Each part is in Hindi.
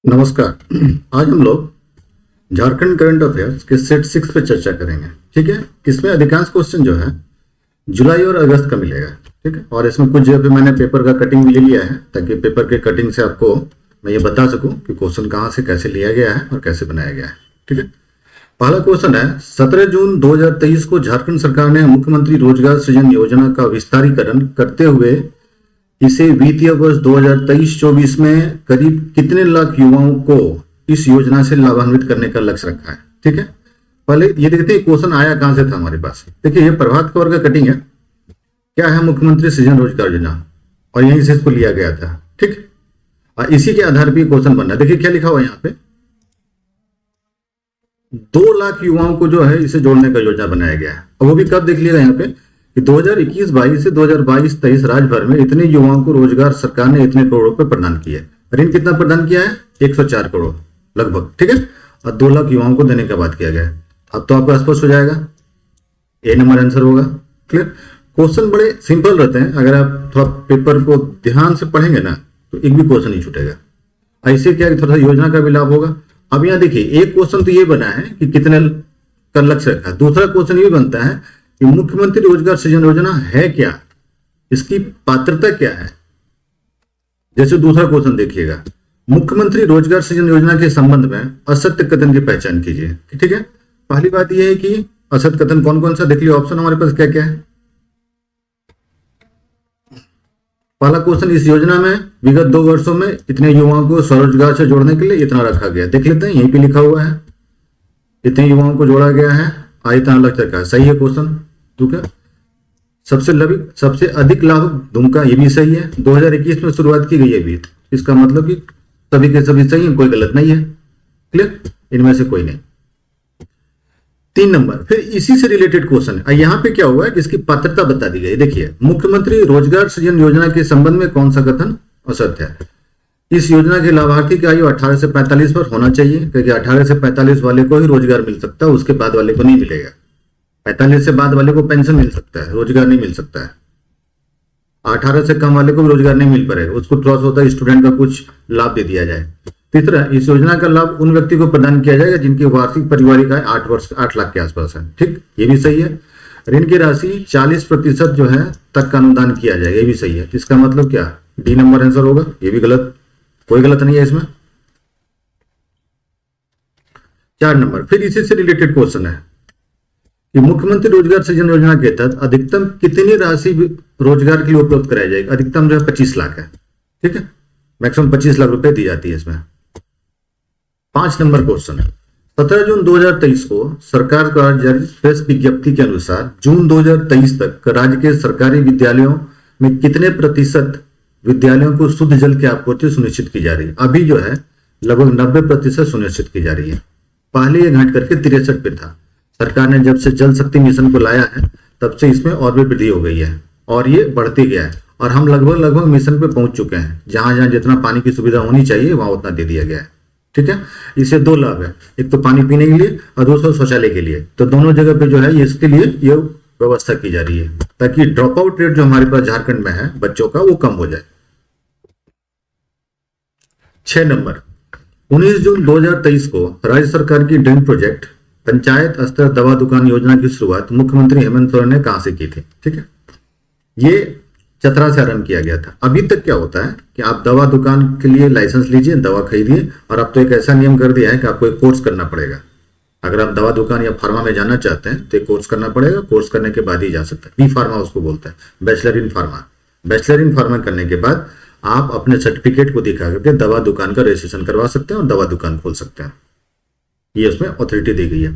नमस्कार। आज हम लोग झारखंड करंट अफेयर्स के सेट 6 पे चर्चा करेंगे। ठीक है, इसमें अधिकांश क्वेश्चन जो है जुलाई और अगस्त का मिलेगा। ठीक है, और इसमें कुछ जगह पे मैंने पेपर का कटिंग भी ले लिया है ताकि पेपर के कटिंग से आपको मैं ये बता सकूं कि क्वेश्चन कहाँ से कैसे लिया गया है और कैसे बनाया गया है। ठीक है, पहला क्वेश्चन है 17 जून 2023 को झारखंड सरकार ने मुख्यमंत्री रोजगार सृजन योजना का विस्तारीकरण करते हुए इसे वित्तीय वर्ष 2023-24 में करीब कितने लाख युवाओं को इस योजना से लाभान्वित करने का लक्ष्य रखा है। ठीक है, पहले ये देखते हैं क्वेश्चन आया कहां से था हमारे पास। देखिए, ये प्रभात खबर का कटिंग है। क्या है मुख्यमंत्री सृजन रोजगार योजना, और यहीं से इसको लिया गया था। ठीक, और इसी के आधार पर क्वेश्चन बनना। देखिए क्या लिखा हुआ है यहाँ पे, 2 लाख युवाओं को जो है इसे जोड़ने का योजना बनाया गया है। और वो भी कब देख लिएगा यहाँ पे कि 2021-22 से 2022-23 राज्य भर में इतने युवाओं को रोजगार सरकार ने इतने करोड़ रुपए प्रदान किए। ऋण कितना प्रदान किया है? 104 करोड़ लगभग। ठीक है, और 2 लाख युवाओं को देने का बात किया गया है। अब तो आपको स्पष्ट हो जाएगा, ए नंबर आंसर होगा। क्लियर, क्वेश्चन बड़े सिंपल रहते हैं। अगर आप थोड़ा पेपर को ध्यान से पढ़ेंगे ना तो एक भी क्वेश्चन नहीं छूटेगा। ऐसे क्या थोड़ा सा योजना का भी लाभ होगा। अब यहाँ देखिए, एक क्वेश्चन तो ये बना है कि कितने का लक्ष्य रखा है। दूसरा क्वेश्चन ये बनता है कि मुख्यमंत्री रोजगार सृजन योजना है क्या, इसकी पात्रता क्या है। जैसे दूसरा क्वेश्चन देखिएगा, मुख्यमंत्री रोजगार सृजन योजना के संबंध में असत्य कथन की पहचान कीजिए। ठीक है, पहली बात यह है कि असत्य कथन कौन कौन सा, देख लिया ऑप्शन हमारे पास क्या क्या है। पहला क्वेश्चन, इस योजना में विगत 2 वर्षों में इतने युवाओं को स्वरोजगार से जोड़ने के लिए इतना रखा गया। देख लेते हैं, यहीं पे लिखा हुआ है इतने युवाओं को जोड़ा गया है, इतना लक्ष्य रखा है। सही है क्वेश्चन। तो क्या सबसे अधिक लाभ दुमका, ये भी सही है। 2021 में शुरुआत की गई है भी, इसका मतलब कि सभी के सभी सही है, कोई गलत नहीं है। क्लियर, इनमें से कोई नहीं। 3 नंबर, फिर इसी से रिलेटेड क्वेश्चन है। यहाँ पे क्या हुआ है कि इसकी पात्रता बता दी गई। देखिए, मुख्यमंत्री रोजगार सृजन योजना के संबंध में कौन सा कथन असत्य है। इस योजना के लाभार्थी की आयु 18 से 45 पर होना चाहिए, क्योंकि 18 से 45 वाले को ही रोजगार मिल सकता है, उसके बाद वाले को नहीं मिलेगा। 45 से बाद वाले को पेंशन मिल सकता है, रोजगार नहीं मिल सकता है। 18 से कम वाले को भी रोजगार नहीं मिल पाएगा, उसको थोड़ा सा होता है स्टूडेंट का कुछ लाभ दे दिया जाए। तीसरा, इस योजना का लाभ उन व्यक्ति को प्रदान किया जाएगा जिनकी वार्षिक पारिवारिक आय 8 लाख के आसपास है। ठीक, ये भी सही है। ऋण की राशि 40% जो है तक का अनुदान किया जाएगा, ये भी सही है। इसका मतलब क्या, डी नंबर आंसर होगा। ये भी गलत, कोई गलत नहीं है इसमें। 4 नंबर, फिर इसी से रिलेटेड क्वेश्चन है कि मुख्यमंत्री रोजगार सृजन योजना के तहत अधिकतम कितनी राशि रोजगार के लिए उपलब्ध कराई जाएगी। अधिकतम जो है 25 लाख है। ठीक है, मैक्सिमम 25 लाख रुपए दी जाती है इसमें। 5 नंबर क्वेश्चन है, 17 जून 2023 को सरकार द्वारा जारी प्रेस विज्ञप्ति के अनुसार जून 2023 तक राज्य के सरकारी विद्यालयों में कितने प्रतिशत विद्यालयों को शुद्ध जल की आपूर्ति सुनिश्चित की जा रही है। अभी जो है लगभग 90% सुनिश्चित की जा रही है। पहले ये घट करके 63 पे था। सरकार ने जब से जल शक्ति मिशन को लाया है तब से इसमें और भी वृद्धि हो गई है और ये बढ़ती गया है। और हम लगभग मिशन पे पहुंच चुके हैं। जहां जहां जितना पानी की सुविधा होनी चाहिए वहां उतना दे दिया गया है। ठीक है, इससे 2 लाभ है, एक तो पानी पीने के लिए और दूसरा शौचालय के लिए। तो दोनों जगह पे जो है इसके लिए ये व्यवस्था की जा रही है ताकि ड्रॉप आउट रेट जो हमारे पास झारखंड में है बच्चों का वो कम हो जाए। 6 नंबर, 19 जून 2023 को राज्य सरकार की ड्रीम प्रोजेक्ट पंचायत स्तर दवा दुकान योजना की शुरुआत मुख्यमंत्री हेमंत सोरेन ने कहां से की थी। ठीक है, ये चतरा से आरंभ किया गया था। अभी तक क्या होता है कि आप दवा दुकान के लिए लाइसेंस लीजिए, दवा खरीदिए, और अब तो एक ऐसा नियम कर दिया है कि आपको एक कोर्स करना पड़ेगा। अगर आप दवा दुकान या फार्मा में जाना चाहते हैं तो एक कोर्स करना पड़ेगा। कोर्स करने के बाद ही जा सकते हैं। बी फार्मा उसको बोलते हैं, bachelor in pharma. Bachelor in pharma करने के बाद आप अपने सर्टिफिकेट को दिखा करके दवा दुकान का रजिस्ट्रेशन करवा सकते हैं और दवा दुकान खोल सकते हैं। ये उसमें अथॉरिटी दी गई है।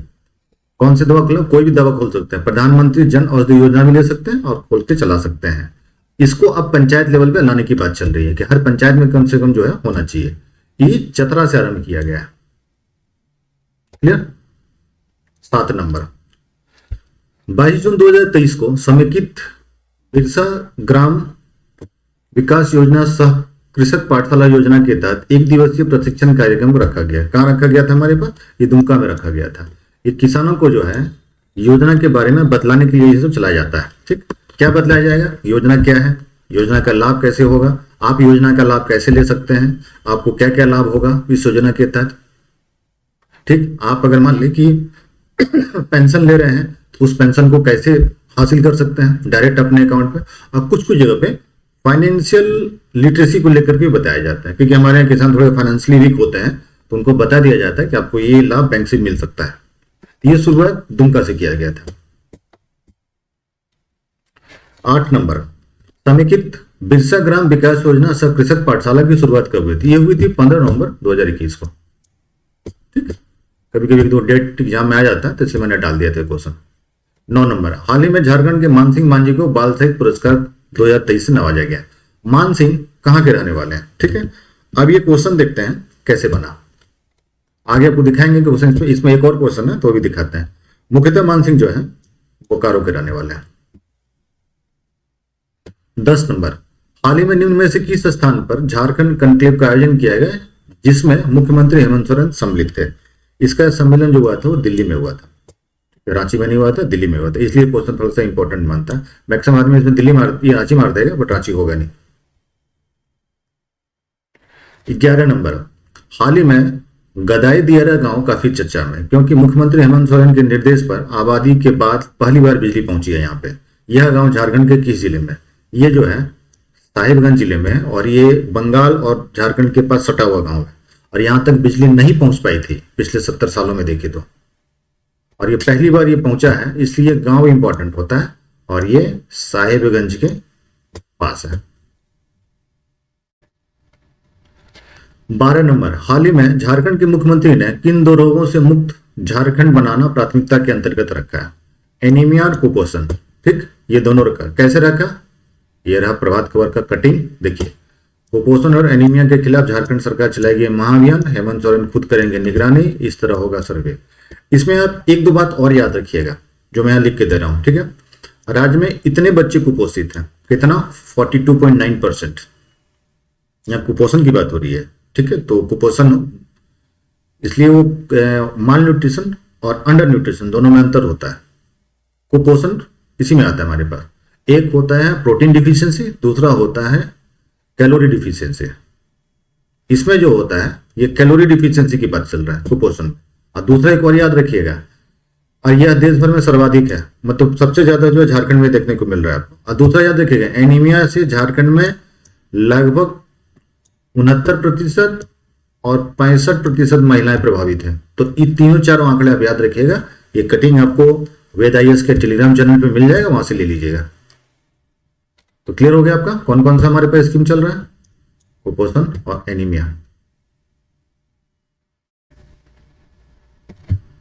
कौन सी दवा खोलो, कोई भी दवा खोल सकते हैं। प्रधानमंत्री जन औषधि योजना भी ले सकते हैं और खोल के चला सकते हैं। इसको अब पंचायत लेवल पे लाने की बात चल रही है कि हर पंचायत में कम से कम जो है होना चाहिए। ये चतरा से आरंभ किया गया है। क्लियर। 7 नंबर, 22 जून 2023 को समेकित बिरसा ग्राम विकास योजना सह कृषक पाठशाला योजना के तहत 1 दिवसीय प्रशिक्षण कार्यक्रम रखा गया। कहाँ रखा गया था हमारे पास, ये दुमका में रखा गया था। ये किसानों को जो है योजना के बारे में बतलाने के लिए ये सब चलाया जाता है। ठीक, क्या बतलाया जाएगा, योजना क्या है, योजना का लाभ कैसे होगा आप योजना का लाभ कैसे ले सकते हैं, आपको क्या क्या लाभ होगा इस योजना के तहत। ठीक, आप अगर मान लें कि पेंशन ले रहे हैं तो उस पेंशन को कैसे हासिल कर सकते हैं डायरेक्ट अपने अकाउंट पे। और कुछ कुछ जगह पे फाइनेंशियल लिटरेसी को लेकर के बताया जाता है, क्योंकि हमारे यहाँ किसान थोड़े फाइनेंशियली वीक होते हैं, तो उनको बता दिया जाता है कि आपको ये लाभ बैंक से मिल सकता है। ये शुरुआत दुमका से किया गया था। 8 नंबर, समेकित बिरसा ग्राम विकास योजना सह कृषक पाठशाला की शुरुआत कब हुई थी? ये हुई थी 15 नवंबर 2021 को। ठीक है, कभी कभी एक दो डेट एग्जाम में आ जाता है तो इसलिए मैंने डाल दिया था क्वेश्चन। 9 नंबर, हाल ही में झारखंड के मान सिंह मांझी को बाल साहित्य पुरस्कार 2023 से नवाजा गया। मान सिंह कहां के रहने वाले हैं? ठीक है, अब ये क्वेश्चन देखते हैं कैसे बना, आगे आपको दिखाएंगे क्वेश्चन। इसमें एक और क्वेश्चन है तो भी दिखाते हैं। मुख्यतः मान सिंह जो है बोकारो के रहने वाले हैं। 10 नंबर, हाल ही में निम्न में से किस स्थान पर झारखंड कॉन्क्लेव का आयोजन किया गया जिसमें मुख्यमंत्री हेमंत सोरेन सम्मिलित थे? इसका सम्मेलन जो हुआ था वो दिल्ली में हुआ था, रांची में नहीं हुआ था, दिल्ली में हुआ था। इसलिए क्वेश्चन थोड़ा सा इंपॉर्टेंट मानता है। मैक्सिमम आदमी इसमें दिल्ली रांची मार देगा, बट रांची होगा नहीं। 11 नंबर, हाल ही में गदाई दियारा गांव काफी चर्चा में, क्योंकि मुख्यमंत्री हेमंत सोरेन के निर्देश पर आबादी के बाद पहली बार बिजली पहुंची है यहाँ पे। यह गांव झारखंड के किस जिले में? ये जो है साहिबगंज जिले में है, और ये बंगाल और झारखंड के पास सटा हुआ गांव है, और यहां तक बिजली नहीं पहुंच पाई थी पिछले 70 सालों में देखे तो, और ये पहली बार ये पहुंचा है, इसलिए गांव इंपॉर्टेंट होता है, और ये साहिबगंज के पास है। 12 नंबर, हाल ही में झारखंड के मुख्यमंत्री ने किन 2 रोगों से मुक्त झारखंड बनाना प्राथमिकता के अंतर्गत रखा है? एनीमिया और कुपोषण। ठीक, ये दोनों रखा। कैसे रखा? ये रहा प्रभात खबर का कटिंग, देखिए। कुपोषण और एनीमिया के खिलाफ झारखंड सरकार चलाएगी महाअभियान, हेमंत सोरेन खुद करेंगे निगरानी, इस तरह होगा सर्वे। इसमें आप 1-2 बात और याद रखिएगा जो मैं यहां लिख के दे रहा हूं। ठीक है, राज्य में इतने बच्चे कुपोषित हैं, कितना? 42.9%। यहाँ कुपोषण की बात हो रही है। ठीक है, तो कुपोषण इसलिए वो माल न्यूट्रिशन और अंडर न्यूट्रिशन दोनों में अंतर होता है। कुपोषण इसी में आता है हमारे पास। एक होता है प्रोटीन डिफिशियंसी, दूसरा होता है कैलोरी डिफिशियंसी। इसमें जो होता है ये कैलोरी डिफिशियंसी की बात चल रहा है कुपोषण। और दूसरा एक और याद रखिएगा, और यह देश भर में सर्वाधिक है, मतलब सबसे ज्यादा जो है झारखंड में देखने को मिल रहा है आपको। और दूसरा याद रखिएगा, एनीमिया से झारखंड में लगभग 69% और 65% महिलाएं प्रभावित हैं। तो ये तीनों चारों आंकड़े आप याद रखिएगा। ये कटिंग आपको वेद IAS के टेलीग्राम चैनल पे मिल जाएगा, वहां से ले लीजिएगा। तो क्लियर हो गया आपका कौन कौन सा हमारे पास स्कीम चल रहा है? कुपोषण और एनीमिया।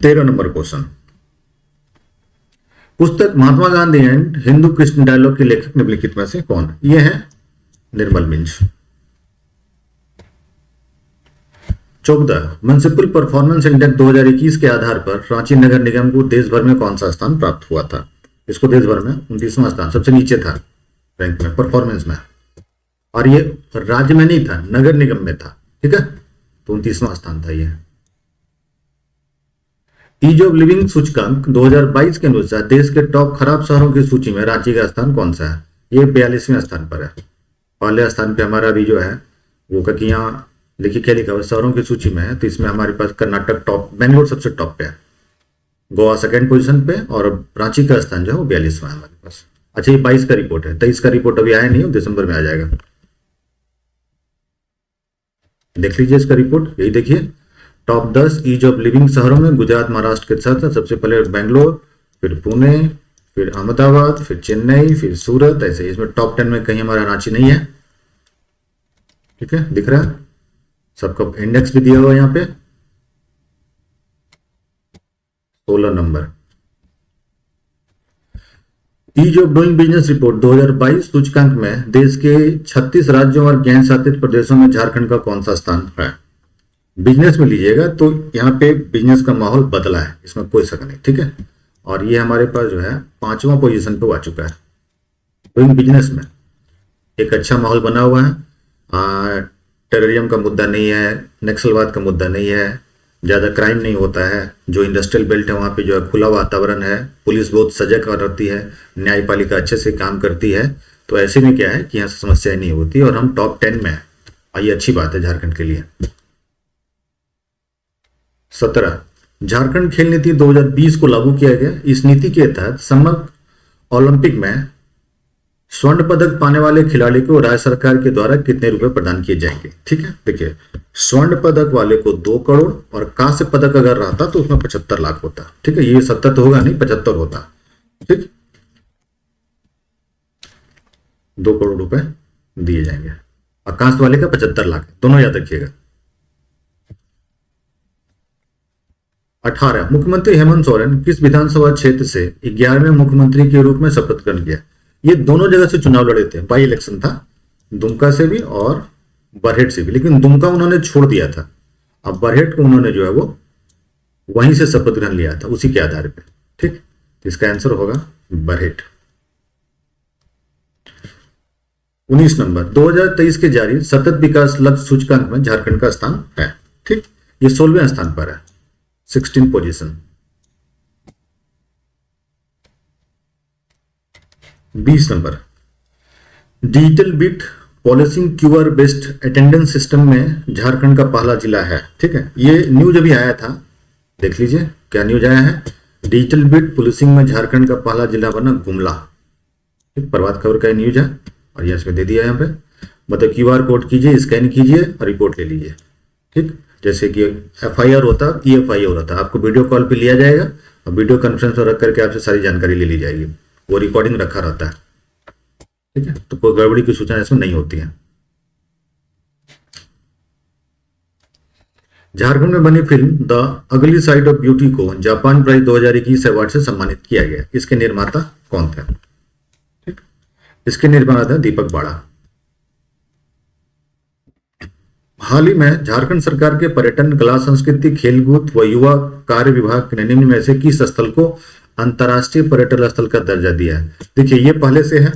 13 नंबर क्वेश्चन, पुस्तक महात्मा गांधी एंड हिंदू कृष्ण डायलॉग के लेखक निम्नलिखित में से कौन? ये है निर्मल मिंज। 14, म्युनिसिपल परफॉर्मेंस इंडेक्स 2021 के आधार पर रांची नगर निगम को देश भर में कौन सा स्थान प्राप्त हुआ था? इसको देश भर में 29वां स्थान, सबसे नीचे था रैंक में, परफॉर्मेंस में। और ये राज्य में नहीं था, नगर निगम में था। ठीक है, तो 29वां स्थान था ये। ईज ऑफ लिविंग सूचकांक 2022 के अनुसार देश के टॉप खराब शहरों की सूची में रांची का स्थान कौन सा है? ये 42वें स्थान पर है। पहले स्थान पे हमारा भी जो है वो कि यहाँ लिखी क्या लिखा हुआ शहरों की सूची में है, तो इसमें हमारे पास कर्नाटक टॉप, बेंगलोर सबसे टॉप पे है, गोवा सेकंड पोजीशन पे, और रांची का स्थान जो है वो 42वां है हमारे पास। अच्छा, ये 22 का रिपोर्ट है, 23 का रिपोर्ट अभी आया नहीं है, दिसंबर में आ जाएगा। देख लीजिए इसका रिपोर्ट, यही देखिए टॉप 10 ईज ऑफ लिविंग शहरों में गुजरात महाराष्ट्र के साथ सबसे पहले बेंगलोर, फिर पुणे, फिर अहमदाबाद, फिर चेन्नई, फिर सूरत, ऐसे। इसमें टॉप 10 में कहीं हमारा रांची नहीं है। ठीक है, दिख रहा है सबका इंडेक्स भी दिया हुआ है यहाँ पे। 16 number, ease of doing business report 2022 सूचकांक में देश के 36 राज्यों और केंद्र शासित प्रदेशों में झारखंड का कौन सा स्थान है? बिजनेस में लीजिएगा तो यहाँ पे बिजनेस का माहौल बदला है, इसमें कोई शक नहीं। ठीक है, और ये हमारे पास जो है 5वां पोजीशन पे आ चुका है डूइंग बिजनेस में। एक अच्छा माहौल बना हुआ है, टेररिज्म का मुद्दा नहीं है, नक्सलवाद का मुद्दा नहीं है, ज़्यादा क्राइम नहीं होता है, जो इंडस्ट्रियल बेल्ट है वहाँ पे जो है खुला वातावरण है, पुलिस बहुत सजग रहती है, न्यायपालिका अच्छे से काम करती है, तो ऐसे में क्या है कि यहाँ से समस्याएं नहीं होती और हम टॉप 10 में हैं। ये अच्छी बात है झारखंड के लिए। 17 झारखंड खेल नीति 2020 को लागू किया गया। इस नीति के तहत समग्र ओलंपिक में स्वर्ण पदक पाने वाले खिलाड़ी को राज्य सरकार के द्वारा कितने रुपए प्रदान किए जाएंगे। ठीक है, देखिए स्वर्ण पदक वाले को 2 करोड़ और कांस्य पदक अगर रहता तो उसमें 75 लाख होता। ठीक है, ये 70 तो होगा नहीं, 75 होता। ठीक, 2 करोड़ रुपए दिए जाएंगे और कांस्य वाले का 75 लाख, दोनों याद रखिएगा। 18 मुख्यमंत्री हेमंत सोरेन किस विधानसभा क्षेत्र से 11वें मुख्यमंत्री के रूप में शपथ ग्रहण किया। ये दोनों जगह से चुनाव लड़े थे, बाई इलेक्शन था, दुमका से भी और बरहेट से भी, लेकिन दुमका उन्होंने छोड़ दिया था। अब बरहेट को उन्होंने जो है वो वहीं से शपथ ग्रहण लिया था उसी के आधार पे। ठीक, इसका आंसर होगा बरहेट। 19 नंबर 2023 के जारी सतत विकास लक्ष्य सूचकांक में झारखंड का स्थान है। ठीक, ये 16वें स्थान पर है, 16 position. 20 number digital beat policing QR based attendance system में झारखंड का पहला जिला है। ठीक है, ये न्यूज अभी आया था, देख लीजिए क्या न्यूज आया है। डिजिटल बिट पॉलिसिंग में झारखंड का पहला जिला बना गुमला। ठीक, प्रभात खबर का न्यूज है और ये इसमें दे दिया यहाँ पे, मतलब क्यूआर कोड कीजिए, स्कैन कीजिए और रिपोर्ट ले लीजिए। ठीक, जैसे कि एफआईआर होता, ईएफआईआर होता, आपको वीडियो कॉल पे लिया जाएगा और वीडियो कॉन्फ्रेंस में रख करके आपसे सारी जानकारी ले ली जाएगी, वो रिकॉर्डिंग रखा रहता है। ठीक है, तो कोई गड़बड़ी की सूचना इसमें नहीं होती है। झारखंड में बनी film the ugly side of beauty को जापान प्राइज 2021 अवार्ड से सम्मानित किया गया। इसके निर्माता कौन थे। ठीक, इसके निर्माता दीपक बाड़ा। हाल ही में झारखंड सरकार के पर्यटन, कला, संस्कृति, खेलकूद व युवा कार्य विभाग ने निम्न में से किस स्थल को अंतर्राष्ट्रीय पर्यटन स्थल का दर्जा दिया है। देखिए ये पहले से है,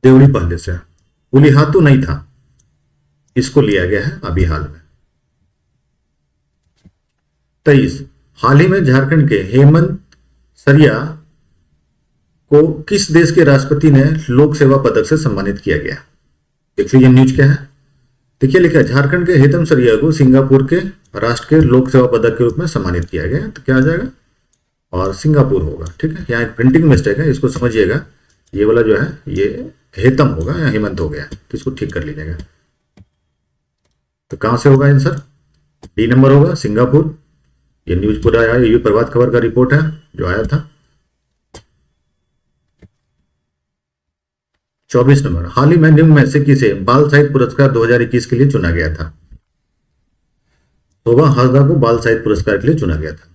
देवड़ी पहले से, उलिहातू नहीं था, इसको लिया गया है अभी हाल में। 23 हाल ही में झारखंड के हेमंत सरिया को किस देश के राष्ट्रपति ने लोक सेवा पदक से सम्मानित किया गया। देख लीजिए न्यूज क्या है, देखिए लिखा है झारखंड के हेतम सरिया को सिंगापुर के राष्ट्र के लोक सेवा पदक के रूप में सम्मानित किया गया। तो क्या आ जाएगा, और सिंगापुर होगा। ठीक है, यहाँ एक प्रिंटिंग मिस्टेक है, इसको समझिएगा, ये वाला जो है ये हेतम होगा या हेमंत हो गया, तो इसको ठीक कर लीजिएगा। तो कहां से होगा आंसर, डी नंबर होगा, सिंगापुर। ये न्यूज पूरा आया, ये प्रभात खबर का रिपोर्ट है जो आया था। 24 नंबर हाल ही में निम्न में से किसे बाल साहित्य पुरस्कार 2021 के लिए चुना गया था। शोभा हासदा को बाल साहित्य पुरस्कार के लिए चुना गया था।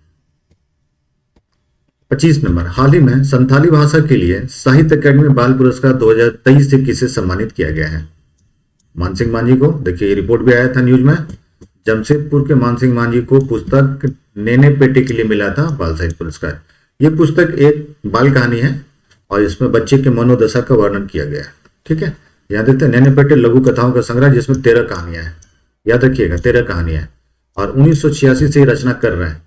25 नंबर हाल ही में संथाली भाषा के लिए साहित्य अकादमी बाल पुरस्कार 2023 से किसे सम्मानित किया गया है। मानसिंह मांझी को। देखिए ये रिपोर्ट भी आया था न्यूज में, जमशेदपुर के मानसिंह मांझी को पुस्तक नेने पेटे के लिए मिला था बाल साहित्य पुरस्कार। ये पुस्तक एक बाल कहानी है और इसमें बच्चे के मनोदशा का वर्णन किया गया है। ठीक है, याद देते हैं नैने पेटे लघु कथाओं का संग्रह जिसमें 13 कहानियां हैं, याद रखिएगा 13 कहानियां हैं, और 1986 से रचना कर रहे हैं।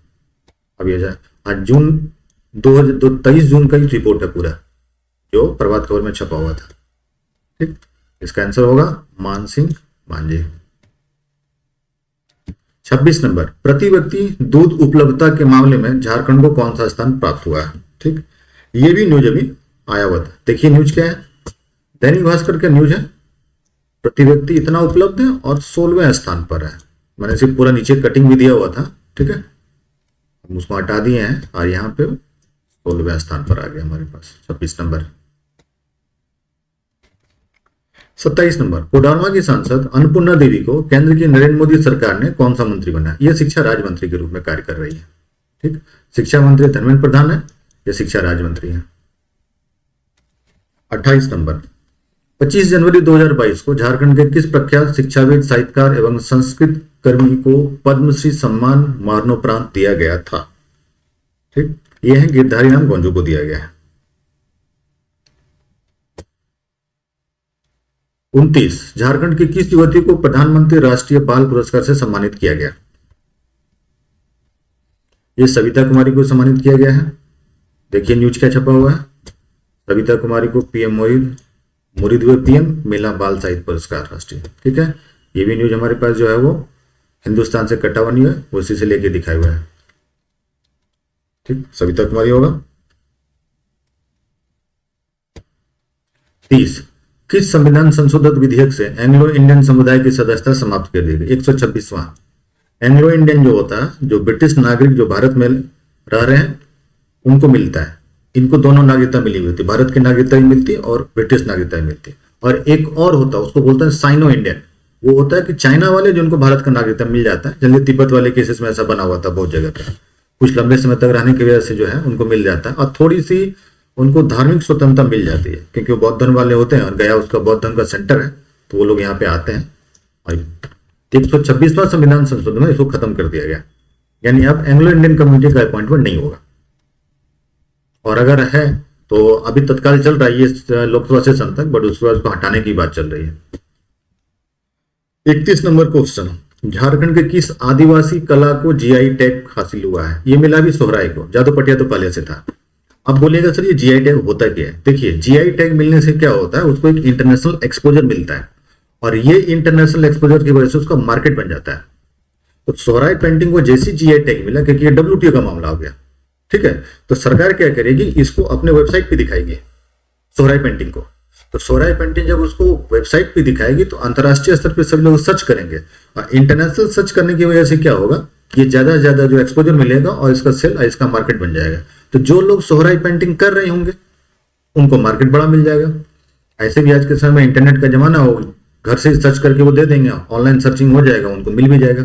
अब ये आज जून 23 जून का ही रिपोर्ट है पूरा, जो प्रभात खबर में छपा हुआ था। ठीक, इसका आंसर होगा मानसिंह मांझी। 26 नंबर प्रति व्यक्ति दूध उपलब्धता के मामले में झारखंड को कौन सा स्थान प्राप्त हुआ है। ठीक, ये भी न्यूज अभी आया हुआ था। देखिए न्यूज क्या है, दैनिक भास्कर का न्यूज है, प्रति व्यक्ति इतना उपलब्ध है और 16वें स्थान पर है। मैंने सिर्फ पूरा नीचे कटिंग भी दिया हुआ था। ठीक है, उसको हटा दिए हैं और यहाँ पे 16वें स्थान पर आ गया हमारे पास 26 नंबर। 27 नंबर कोडरमा की सांसद अन्नपूर्णा देवी को केंद्र की नरेंद्र मोदी सरकार ने कौन सा मंत्री बनाया। यह शिक्षा राज्य मंत्री के रूप में कार्य कर रही है। ठीक, शिक्षा मंत्री धर्मेंद्र प्रधान है, यह शिक्षा राज्य मंत्री है। 28 नंबर 25 जनवरी 2022 को झारखंड के किस प्रख्यात शिक्षाविद, साहित्यकार एवं संस्कृत कर्मी को पद्मश्री सम्मान मरणोपरांत दिया गया था। ठीक, यह है गिरधारी राम गोंजू को दिया गया है। 29 झारखंड की किस युवती को प्रधानमंत्री राष्ट्रीय बाल पुरस्कार से सम्मानित किया गया। यह सविता कुमारी को सम्मानित किया गया है। देखिए न्यूज क्या छपा हुआ है, सविता कुमारी को पीएम मुरीद हुए पीएम, मिला बाल साहित्य पुरस्कार राष्ट्रीय। ठीक है, ये भी न्यूज हमारे पास जो है वो हिंदुस्तान से कटा हुआ नहीं है, उसी से लेके दिखाया हुआ है। ठीक, सविता कुमारी होगा। 30, किस संविधान संशोधित विधेयक से एंग्लो इंडियन समुदाय की सदस्यता समाप्त कर दी गई? 126वां। एंग्लो इंडियन जो होता है, जो ब्रिटिश नागरिक जो भारत में रह रहे हैं उनको मिलता है। इनको दोनों नागरिकता मिली हुई थी, भारत की नागरिकता भी मिलती है और ब्रिटिश नागरिकता भी मिलती है। और एक और होता है, उसको बोलते हैं साइनो इंडियन। वो होता है कि चाइना वाले जिनको भारत का नागरिकता मिल जाता है, जल्दी तिब्बत वाले केसेस में ऐसा बना हुआ था बहुत जगह पे, कुछ लंबे समय तक रहने की वजह से जो है उनको मिल जाता है। और थोड़ी सी उनको धार्मिक स्वतंत्रता मिल जाती है, क्योंकि वो बौद्ध धर्म वाले होते हैं और गया उसका बौद्ध धर्म का सेंटर है, तो वो लोग यहाँ पे आते हैं। और 126वां संविधान संशोधन में इसको खत्म कर दिया गया, यानी अब एंग्लो इंडियन कम्युनिटी का अपॉइंटमेंट नहीं होगा। और अगर है तो अभी तत्काल चल रहा है ये लोकसभा सेशन तक, बट उसके बाद उसको हटाने की बात चल रही है। 31 नंबर क्वेश्चन, झारखंड के किस आदिवासी कला को जीआई टैग हासिल हुआ है? ये मिला भी सोहराय को, जादू पटिया तो पहले से था। अब बोलिएगा सर ये जीआई टैग होता क्या है? देखिए, जीआई टैग मिलने से क्या होता है, उसको एक इंटरनेशनल एक्सपोजर मिलता है, और ये इंटरनेशनल एक्सपोजर की वजह से उसका मार्केट बन जाता है। तो सोहराय पेंटिंग को जैसी जीआई टैग मिला, क्योंकि ये WTO का मामला हो गया, ठीक है, तो सरकार क्या करेगी, इसको अपने वेबसाइट पे दिखाएगी सोहराय पेंटिंग को। तो सोहराय पेंटिंग जब उसको वेबसाइट पे दिखाएगी तो अंतर्राष्ट्रीय स्तर पे सभी लोग सर्च करेंगे, और इंटरनेशनल सर्च करने की वजह से क्या होगा, ये ज्यादा से ज्यादा जो एक्सपोजर मिलेगा और इसका सेल, इसका मार्केट बन जाएगा। तो जो लोग सोहराय पेंटिंग कर रहे होंगे उनको मार्केट बड़ा मिल जाएगा। ऐसे भी आज के समय में इंटरनेट का जमाना हो, घर से सर्च करके वो दे देंगे, ऑनलाइन सर्चिंग हो जाएगा, उनको मिल भी जाएगा,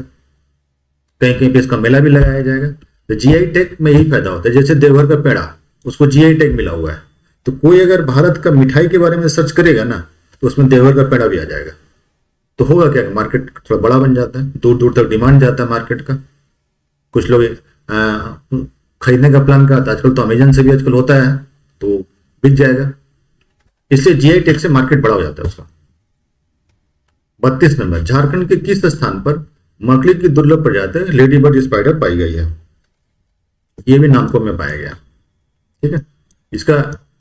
कहीं कहीं पे इसका मेला भी लगाया जाएगा। तो जीआई टैग में यही फायदा होता है, जैसे देवघर का पेड़ा, उसको जीआई टैग मिला हुआ है, तो कोई अगर भारत का मिठाई के बारे में सर्च करेगा ना, तो उसमें देवघर का पेड़ा भी आ जाएगा। तो होगा क्या, मार्केट थोड़ा बड़ा बन जाता है, दूर दूर तक डिमांड जाता है मार्केट का। कुछ लोग खरीदने का प्लान करता है, आजकल तो अमेजन से भी आजकल होता है, तो बिक जाएगा। इसलिए जीआई टैग से मार्केट बड़ा हो जाता है उसका। 32 नंबर, झारखंड के किस स्थान पर मकड़ी की दुर्लभ प्रजाति लेडी बर्ड स्पाइडर पाई गई है? ये भी नामको में पाया गया। ठीक है, इसका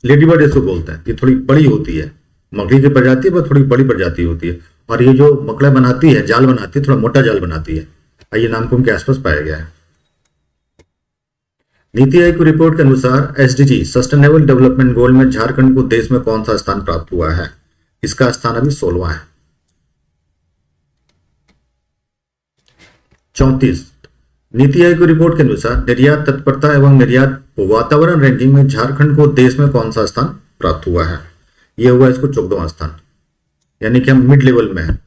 लेडी बर्ड इसको बोलते हैं, ये थोड़ी बड़ी होती है, मकड़ी की प्रजाति पर थोड़ी बड़ी प्रजाति होती है, और ये जो मकड़ा बनाती है, जाल बनाती है, थोड़ा मोटा जाल बनाती है, और ये नामकुम के आसपास पाया गया है। नीति आयोग की रिपोर्ट के अनुसार SDG सस्टेनेबल डेवलपमेंट गोल में झारखंड को देश में कौन सा स्थान प्राप्त हुआ है? इसका स्थान अभी 16वां है। 34, नीति आयोग की रिपोर्ट के अनुसार निर्यात तत्परता एवं निर्यात वातावरण रैंकिंग में झारखंड को देश में कौन सा स्थान प्राप्त हुआ है? यह हुआ इसको 14वां स्थान, यानी कि हम मिड लेवल में है,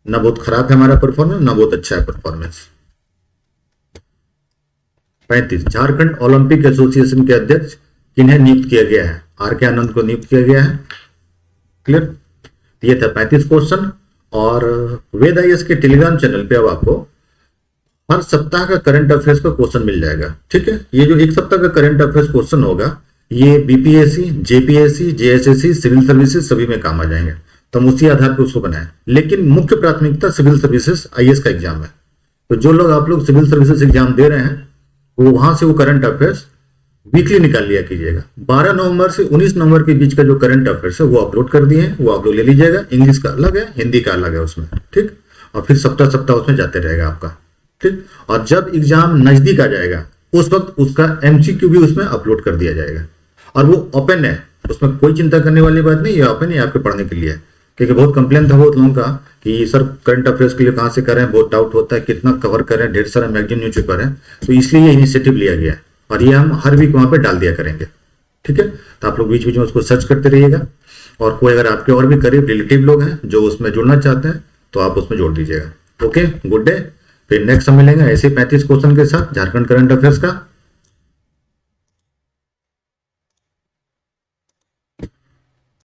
ना बहुत खराब है हमारा परफॉर्मेंस, ना बहुत अच्छा है परफॉर्मेंस। 35, झारखंड ओलंपिक एसोसिएशन के अध्यक्ष किन्हें नियुक्त किया गया है? RK आनंद को नियुक्त किया गया है। क्लियर, ये था 35 क्वेश्चन। और वेद IAS के टेलीग्राम चैनल पे अब आपको हर सप्ताह का करंट अफेयर्स का क्वेश्चन मिल जाएगा। ठीक है, ये जो एक सप्ताह का करंट अफेयर्स क्वेश्चन होगा, ये BPSC, JPSC, JSSC, civil services सभी में काम आ जाएंगे, तो हम उसी आधार पर उसको बनाए। लेकिन मुख्य प्राथमिकता सिविल सर्विसेज IAS का एग्जाम है। तो जो लोग आप लोग सिविल सर्विसेज एग्जाम दे रहे हैं, वो वहां से वो करंट अफेयर्स वीकली निकाल लिया कीजिएगा। 12 नवंबर से 19 नवंबर के बीच का जो करंट अफेयर्स है वो अपलोड कर दिए हैं, वो आप लोग ले लीजिएगा। इंग्लिश का अलग है, हिंदी का अलग है उसमें। ठीक, और फिर सप्ताह सप्ताह उसमें जाते रहेगा आपका। ठीक, और जब एग्जाम नजदीक आ जाएगा उस वक्त उसका MCQ भी उसमें अपलोड कर दिया जाएगा, और वो ओपन है, उसमें कोई चिंता करने वाली बात नहीं, ये ओपन है आपके पढ़ने के लिए। क्योंकि बहुत कंप्लेन था बहुत लोगों का कि सर करंट अफेयर्स के लिए कहाँ से करें, बहुत डाउट होता है, कितना कवर करें, ढेर सारा मैगजीन न्यूज़पेपर है, तो इसलिए ये इनिशिएटिव लिया गया है, और ये हम हर वीक वहां पे डाल दिया करेंगे। ठीक है, तो आप लोग बीच बीच में उसको सर्च करते रहिएगा, और कोई अगर आपके और भी करीब रिलेटिव लोग हैं जो उसमें जुड़ना चाहते हैं तो आप उसमें जोड़ दीजिएगा। Okay, good day. फिर नेक्स्ट हम मिलेंगे ऐसे 35 क्वेश्चन के साथ झारखंड करंट अफेयर्स का।